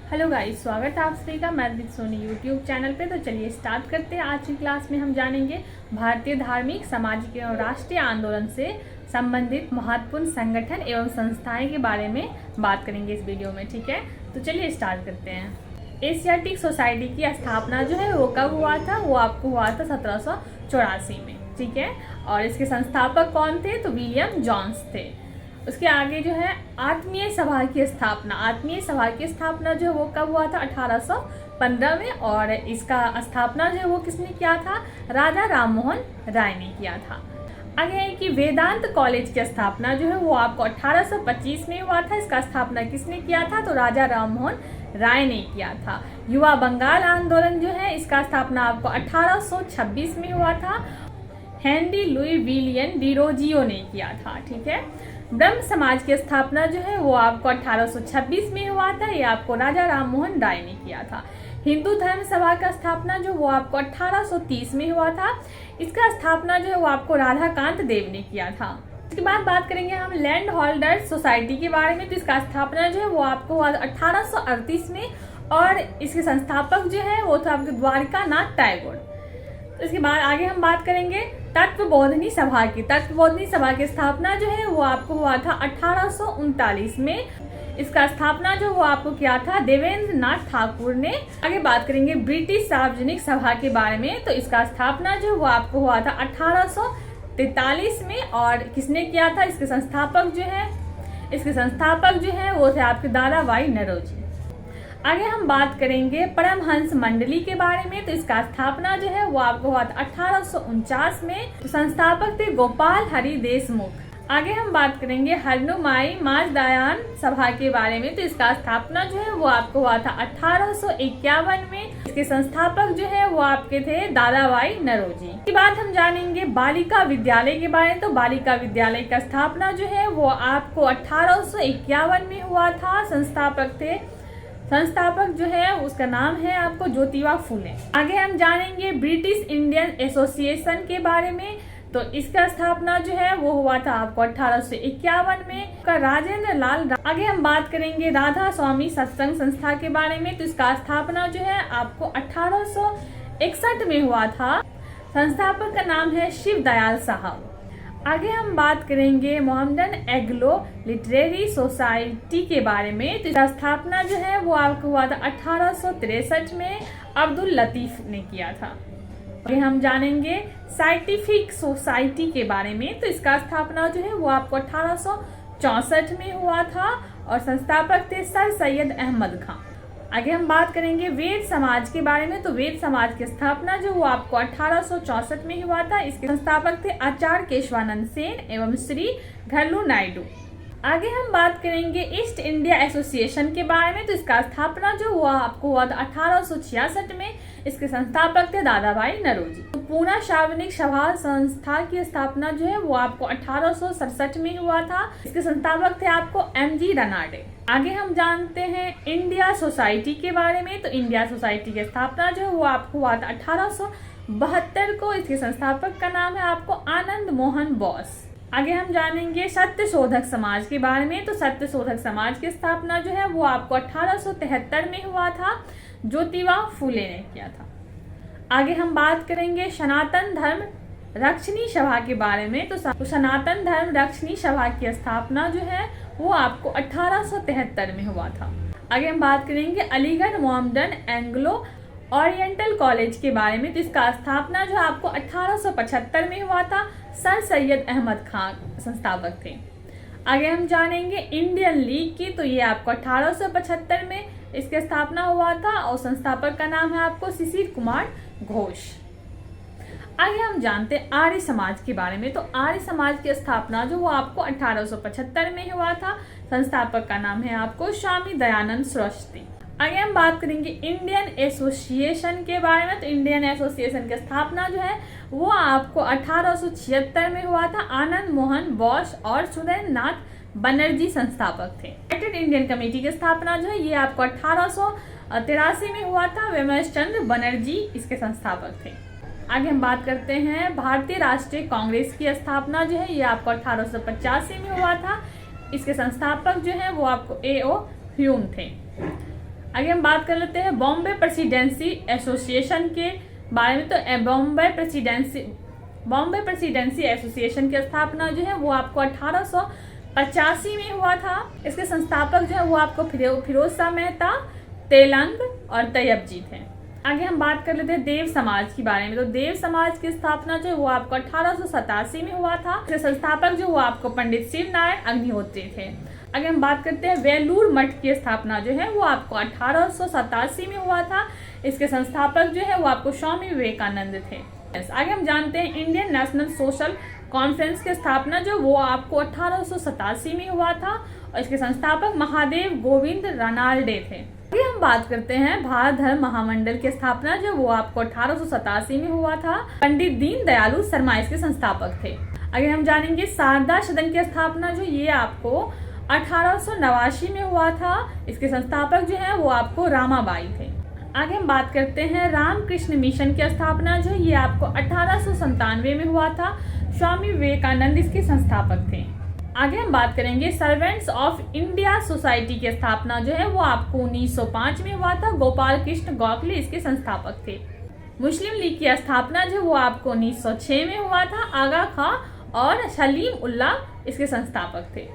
Hello guys, स्वागत है आप सभी का मैथिली सोनी यूट्यूब चैनल पे। तो चलिए स्टार्ट करते हैं। आज की क्लास में हम जानेंगे भारतीय धार्मिक, सामाजिक एवं राष्ट्रीय आंदोलन से संबंधित महत्वपूर्ण संगठन एवं संस्थाएं के बारे में बात करेंगे इस वीडियो में। ठीक है, तो चलिए स्टार्ट करते हैं। एशियाटिक सोसाइटी की स्थापना जो है वो कब हुआ था? वो आपको हुआ था 1784 में। ठीक है, और इसके संस्थापक कौन थे? तो विलियम जोन्स थे। उसके आगे जो है आत्मीय सभा की स्थापना। आत्मीय सभा की स्थापना जो है वो कब हुआ था? 1815 में। और इसका स्थापना जो है वो किसने किया था? राजा राममोहन राय ने किया था। आगे है कि वेदांत कॉलेज की स्थापना जो है वो आपको 1825 में हुआ था। इसका स्थापना किसने किया था? तो राजा राममोहन राय ने किया था। युवा बंगाल आंदोलन जो है इसका स्थापना आपको 1826 में हुआ था। हेनरी लुई विलियम डिरोजियो ने किया था। ठीक है, ब्रह्म समाज की स्थापना जो है वो आपको 1826 में हुआ था। ये आपको राजा राममोहन राय ने किया था। हिंदू धर्म सभा का स्थापना जो वो आपको 1830 में हुआ था। इसका स्थापना जो है वो आपको राधाकांत देव ने किया था। इसके बाद बात करेंगे हम लैंड होल्डर्स सोसाइटी के बारे में। तो इसका स्थापना जो है वो आपको हुआ 1838 में। और इसके संस्थापक जो है वो था आपके द्वारिका नाथ टैगोर। इसके बाद आगे हम बात करेंगे तत्वबोधिनी सभा की। तत्वबोधिनी सभा की स्थापना जो है वो आपको हुआ था 1839 में। इसका स्थापना जो वो आपको किया था देवेंद्र नाथ ठाकुर ने। आगे बात करेंगे ब्रिटिश सार्वजनिक सभा के बारे में। तो इसका स्थापना जो वो आपको हुआ था 1843 में। और किसने किया था? इसके संस्थापक जो है वो थे आपके दादाभाई नौरोजी। आगे हम बात करेंगे परमहंस मंडली के बारे में। तो इसका स्थापना जो है वो आपको हुआ था 1849 में। तो संस्थापक थे गोपाल हरि देशमुख। आगे हम बात करेंगे हरनुमाई माजदायान सभा के बारे में। तो इसका स्थापना जो है वो आपको हुआ था 1851 में। इसके संस्थापक जो है वो आपके थे दादाभाई नौरोजी। इसके बाद हम जानेंगे बालिका विद्यालय के बारे में। तो बालिका विद्यालय का स्थापना जो है वो आपको 1851 में हुआ था। संस्थापक जो है उसका नाम है आपको ज्योतिबा फूले। आगे हम जानेंगे ब्रिटिश इंडियन एसोसिएशन के बारे में। तो इसका स्थापना जो है वो हुआ था आपको 1851 में। राजेंद्र लाल। आगे हम बात करेंगे राधा स्वामी सत्संग संस्था के बारे में। तो इसका स्थापना जो है आपको 1861 में हुआ था। संस्थापक का नाम है शिव दयाल साहब। आगे हम बात करेंगे मोहम्मदन एग्लो लिटरेरी सोसाइटी के बारे में। तो इसका स्थापना जो है वो आपको हुआ था 1863 में। अब्दुल लतीफ ने किया था। आगे हम जानेंगे साइंटिफिक सोसाइटी के बारे में। तो इसका स्थापना जो है वो आपको 1864 में हुआ था। और संस्थापक थे सर सैयद अहमद खान। आगे हम बात करेंगे वेद समाज के बारे में। तो वेद समाज की स्थापना जो वो आपको 1864 में हुआ था। इसके संस्थापक थे आचार्य केशवानंद सेन एवं श्री घरलू नायडू। आगे हम बात करेंगे ईस्ट इंडिया एसोसिएशन के बारे में। तो इसका स्थापना जो हुआ आपको हुआ था 1866 में। इसके संस्थापक थे दादाभाई नौरोजी। तो पूना सार्वजनिक सभा संस्था की स्थापना जो है वो आपको 1867 में हुआ था। इसके संस्थापक थे आपको MG रनाडे। आगे हम जानते हैं इंडिया सोसाइटी के बारे में। तो इंडिया सोसाइटी की स्थापना जो है वो आपको हुआ था 1872 को। इसके संस्थापक का नाम है आपको आनंद मोहन बोस। आगे हम जानेंगे सत्य शोधक समाज के बारे में। तो सत्य शोधक समाज की स्थापना जो है वो आपको 1873 में हुआ था। ज्योतिबा फूले ने किया था। आगे हम बात करेंगे सनातन धर्म रक्षणी सभा के बारे में। तो सनातन धर्म रक्षणी सभा की स्थापना जो है वो आपको 1873 में हुआ था। आगे हम बात करेंगे Aligarh Mohammedan Anglo oriental college के बारे में। तो इसका स्थापना जो आपको 1875 में हुआ था। सर सैयद अहमद खान संस्थापक थे। आगे हम जानेंगे इंडियन लीग की। तो ये आपको 1875 में इसकी स्थापना हुआ था। और संस्थापक का नाम है आपको शिशिर कुमार घोष। आगे हम जानते हैं आर्य समाज के बारे में। तो आर्य समाज की स्थापना जो वो आपको 1875 में हुआ था। संस्थापक का नाम है आपको स्वामी दयानंद सरस्वती। आगे हम बात करेंगे इंडियन एसोसिएशन के बारे में। तो इंडियन एसोसिएशन की स्थापना जो है वो आपको 1876 में हुआ था। आनंद मोहन बोस और सुरेंद्र नाथ बनर्जी संस्थापक थे। यूनाइटेड इंडियन कमेटी की स्थापना जो है ये आपको 1883 में हुआ था। वेमस चंद्र बनर्जी इसके संस्थापक थे। आगे हम बात करते हैं भारतीय राष्ट्रीय कांग्रेस की स्थापना जो है ये आपको 1885 में हुआ था। इसके संस्थापक जो है वो आपको A.O. ह्यूम थे। आगे हम बात कर लेते हैं बॉम्बे प्रेसिडेंसी एसोसिएशन के बारे में। तो बॉम्बे प्रेसिडेंसी एसोसिएशन की स्थापना जो है वो आपको 1885 में हुआ था। इसके संस्थापक जो है वो आपको फिरोज शाह मेहता, तेलंग और तैयबजी थे। आगे हम बात कर लेते हैं देव समाज के बारे में। तो देव समाज की स्थापना जो है वो आपको 1887 में हुआ था। इसके संस्थापक जो वो आपको पंडित शिव नारायण अग्निहोत्री थे। आगे हम बात करते हैं वेलूर मठ की स्थापना जो है वो आपको 1887 में हुआ था। इसके संस्थापक जो है वो आपको स्वामी विवेकानंद थे। आगे हम जानते हैं इंडियन नेशनल सोशल कॉन्फ्रेंस की स्थापना जो वो आपको 1887 में हुआ था और इसके संस्थापक महादेव गोविंद रनाल्डे थे। आगे हम बात करते हैं भारत धर्म महामंडल की स्थापना जो वो आपको 1887 में हुआ था। पंडित दीनदयालु शर्मा इसके संस्थापक थे। आगे हम जानेंगे शारदा सदन की स्थापना जो ये आपको 1889 में हुआ था। इसके संस्थापक जो है वो आपको रामाबाई थे। आगे हम बात करते हैं रामकृष्ण मिशन की स्थापना जो ये आपको 1897 में हुआ था। स्वामी विवेकानंद इसके संस्थापक थे। आगे हम बात करेंगे सर्वेंट्स ऑफ इंडिया सोसाइटी की स्थापना जो है वो आपको 1905 में हुआ था। गोपाल कृष्ण गोखले इसके संस्थापक थे। मुस्लिम लीग की स्थापना जो वो आपको 1906 में हुआ था। आगा खां और सलीम उल्लाह इसके संस्थापक थे।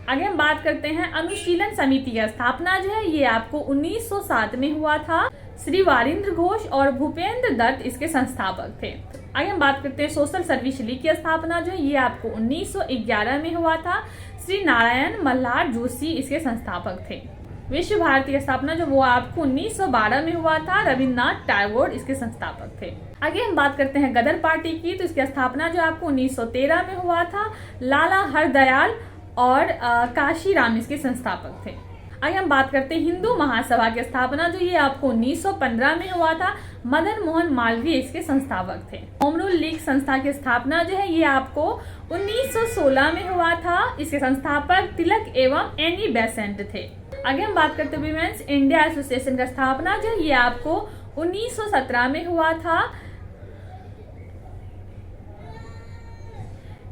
आगे हम बात करते हैं अनुशीलन समिति की स्थापना जो है ये आपको 1907 में हुआ था। श्री वारिंद्र घोष और भूपेंद्र दत्त इसके संस्थापक थे। आगे हम बात करते हैं सोशल सर्विस लीग की स्थापना जो है ये आपको 1911 में हुआ था। श्री नारायण मल्हार जोशी इसके संस्थापक थे। विश्व भारती की स्थापना जो वो आपको 1912 में हुआ था। रविन्द्रनाथ टैगोर इसके संस्थापक थे। आगे हम बात करते हैं गदर पार्टी की। तो इसकी स्थापना जो आपको 1913 में हुआ था। लाला हरदयाल और काशीराम इसके संस्थापक थे। आगे हम बात करते हैं हिंदू महासभा की स्थापना जो ये आपको 1915 में हुआ था। मदन मोहन मालवीय इसके संस्थापक थे। होम रूल लीग संस्था की स्थापना जो है ये आपको 1916 में हुआ था। इसके संस्थापक तिलक एवं एनी बेसेंट थे। आगे हम बात करते हैं विमेंस इंडिया एसोसिएशन की स्थापना जो ये आपको 1917 में हुआ था।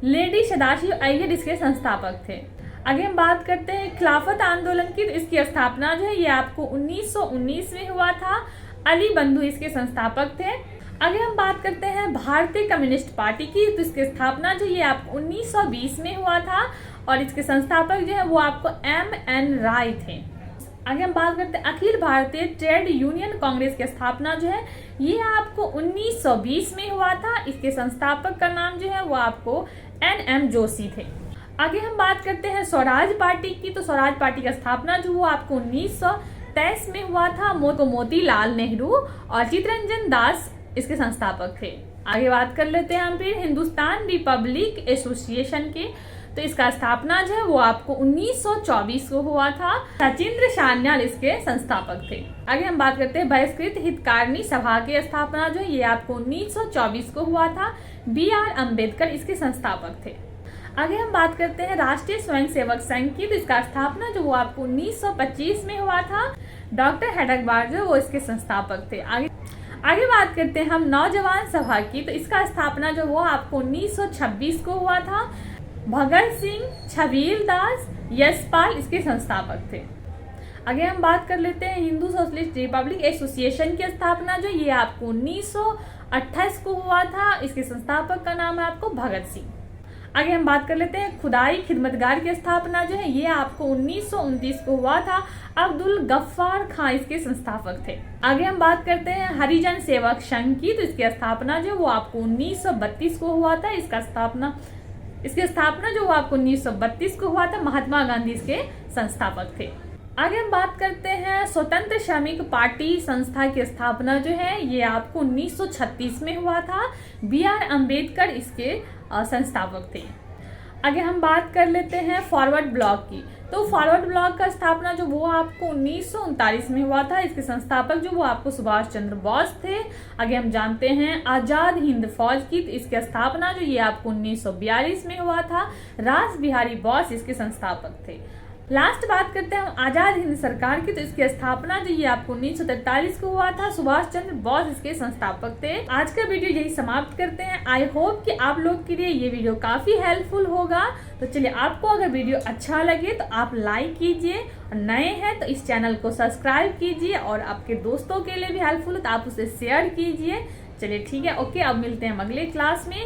लेडी सदाशिव अय्यर इसके संस्थापक थे। आगे हम बात करते हैं खिलाफत आंदोलन की। तो इसकी स्थापना जो है ये आपको 1919 में हुआ था। अली बंधु इसके संस्थापक थे। आगे हम बात करते हैं भारतीय कम्युनिस्ट पार्टी की। तो इसकी स्थापना जो ये आपको 1920 में हुआ था और इसके संस्थापक जो है वो आपको M.N. राय थे। आगे हम बात करते हैं अखिल भारतीय ट्रेड यूनियन कांग्रेस की स्थापना जो है ये आपको 1920 में हुआ था। इसके संस्थापक का नाम जो है वो आपको N.M. जोशी थे। आगे हम बात करते हैं स्वराज पार्टी की। तो स्वराज पार्टी का स्थापना जो वो आपको 1923 में हुआ था। मोतीलाल नेहरू और चित्तरंजन दास इसके संस्थापक थे। आगे बात कर लेते हैं हम फिर हिंदुस्तान रिपब्लिक एसोसिएशन की। तो इसका स्थापना जो है वो आपको 1924 को हुआ था। सचिंद्र सान्याल इसके संस्थापक थे। आगे हम बात करते हैं बहिष्कृत हितकारिणी सभा की स्थापना जो है ये आपको 1924 को हुआ था। B.R. अम्बेडकर इसके संस्थापक थे। आगे हम बात करते हैं राष्ट्रीय स्वयंसेवक संघ की। तो इसका स्थापना जो वो आपको 1925 में हुआ था। डॉक्टर हेडगवार जो वो इसके संस्थापक थे। आगे बात करते हैं हम नौजवान सभा की। तो इसका स्थापना जो वो आपको 1926 को हुआ था। भगत सिंह, छबील दास, यशपाल इसके संस्थापक थे। आगे हम बात कर लेते हैं हिंदू सोशलिस्ट रिपब्लिक एसोसिएशन की स्थापना जो ये आपको 1928 को हुआ था। इसके संस्थापक का नाम है आपको भगत सिंह। आगे हम बात कर लेते हैं खुदाई खिदमतगार की स्थापना जो है ये आपको 1929 को हुआ था। अब्दुल गफ्फार खां इसके संस्थापक थे। आगे हम बात करते हैं हरिजन सेवक संघ की। तो इसकी स्थापना जो वो आपको 1932 को हुआ था। इसकी स्थापना जो वो आपको 1932 को हुआ था। महात्मा गांधी इसके संस्थापक थे। आगे हम बात करते हैं स्वतंत्र श्रमिक पार्टी संस्था की स्थापना जो है ये आपको 1936 में हुआ था। B.R. अम्बेडकर इसके संस्थापक थे। आगे हम बात कर लेते हैं फॉरवर्ड ब्लॉक की। तो फॉरवर्ड ब्लॉक का स्थापना जो वो आपको 1939 में हुआ था। इसके संस्थापक जो वो आपको सुभाष चंद्र बोस थे। आगे हम जानते हैं आजाद हिंद फौज की। तो इसकी स्थापना जो ये आपको 1942 में हुआ था। रास बिहारी बोस इसके संस्थापक थे। लास्ट बात करते हैं हम आजाद हिंद सरकार की। तो इसकी स्थापना जो ये आपको 1943 को हुआ था। सुभाष चंद्र बोस इसके संस्थापक थे। आज का वीडियो यही समाप्त करते हैं। आई होप कि आप लोग के लिए ये वीडियो काफी हेल्पफुल होगा। तो चलिए, आपको अगर वीडियो अच्छा लगे तो आप लाइक कीजिए नए हैं तो इस चैनल को सब्सक्राइब कीजिए, और आपके दोस्तों के लिए भी हेल्पफुल है तो आप उसे शेयर कीजिए। चलिए ठीक है, ओके, अब मिलते हैं हम अगले क्लास में।